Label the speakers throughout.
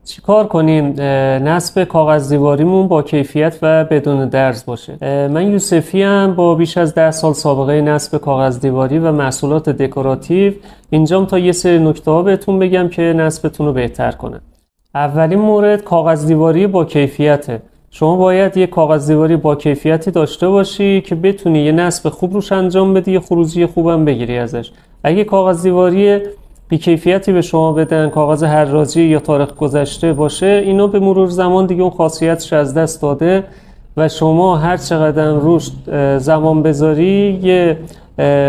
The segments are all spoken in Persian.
Speaker 1: چیکار کنیم نصب کاغذ دیواریمون با کیفیت و بدون درز باشه؟ من یوسفی ام با بیش از 10 سال سابقه نصب کاغذ دیواری و محصولات دکوراتیو. اینجام تا یه سری نکته ها بهتون بگم که نصبتون رو بهتر کنه. اولین مورد کاغذ دیواری با کیفیته. شما باید یه کاغذ دیواری با کیفیتی داشته باشی که بتونی یه نصب خوب روش انجام بدی، یه خروجی خوبم بگیری ازش. اگه کاغذ دیواری بی‌کیفیتی به شما بدن، کاغذ حراجی یا تاریخ گذشته باشه، اینو به مرور زمان دیگه اون خاصیتش از دست داده و شما هر چقدر روش زمان بذاری یه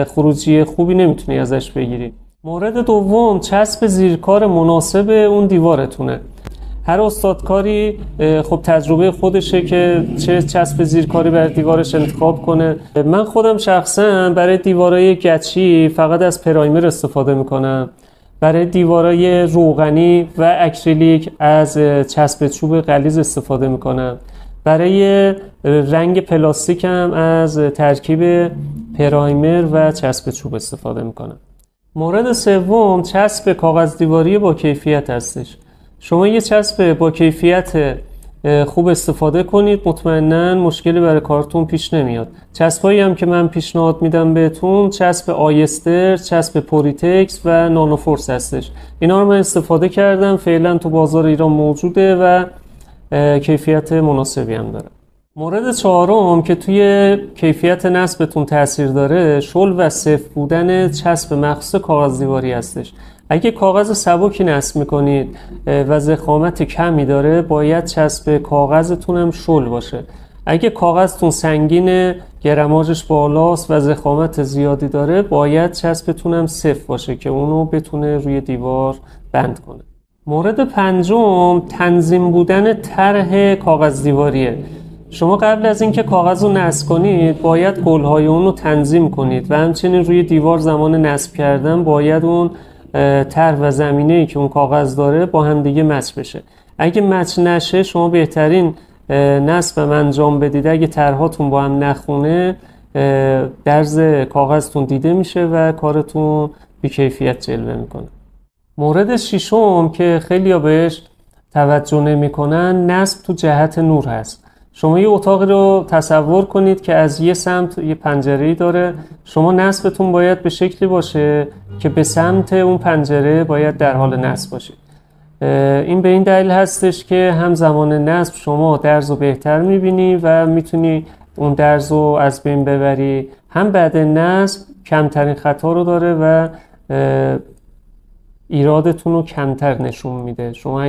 Speaker 1: خروجی خوبی نمیتونی ازش بگیری. مورد دوم چسب زیرکار مناسب اون دیوارتونه. هر استادکاری خب تجربه خودشه که چه چسب زیرکاری برای دیوارش انتخاب کنه. من خودم شخصا برای دیوارای گچی فقط از پرایمر استفاده میکنم. برای دیوارای روغنی و اکریلیک از چسب چوب غلیظ استفاده میکنم. برای رنگ پلاستیک هم از ترکیب پرایمر و چسب چوب استفاده میکنم. مورد سوم چسب کاغذ دیواری با کیفیت هستش. شما یه چسب با کیفیت خوب استفاده کنید، مطمئناً مشکلی برای کارتون پیش نمیاد. چسبایی هم که من پیشنهاد میدم بهتون چسب آیستر، چسب پوریتکس و نانوفورس هستش. اینا رو من استفاده کردم، فعلا تو بازار ایران موجوده و کیفیت مناسبی هم داره. مورد چهارم که توی کیفیت نصبتون تاثیر داره شل و سفت بودن چسب مخصوص کاغذ دیواری هستش. اگه کاغذ سبکی نصب میکنید و ضخامت کمی داره باید چسب کاغذتون هم شل باشه. اگه کاغذتون سنگینه، گرماژش بالاست و ضخامت زیادی داره باید چسبتون هم سفت باشه که اونو بتونه روی دیوار بند کنه. مورد پنجم تنظیم بودن طرح کاغذ دیواریه. شما قبل از اینکه کاغذ رو نصب کنید باید گلهای اون رو تنظیم کنید و همچنین روی دیوار زمان نصب کردن باید اون طرح و زمینه‌ای که اون کاغذ داره با هم دیگه مچ بشه. اگه مچ نشه شما بهترین نصب انجام بدید اگه طرحاتون با هم نخونه درز کاغذتون دیده میشه و کارتون بی‌کیفیت جلوه میکنه. مورد ششم که خیلی‌ها بهش توجه نمی‌کنن نصب تو جهت نور هست. شما یه اتاقی رو تصور کنید که از یه سمت یه پنجره‌ای داره. شما نصبتون باید به شکلی باشه که به سمت اون پنجره باید در حال نصب باشید. این به این دلیل هستش که هم زمان نصب شما درز رو بهتر می‌بینی و می‌تونی اون درز رو از بین ببری، هم بعد نصب کمترین خطا رو داره و ایرادتون رو کمتر نشون میده. شما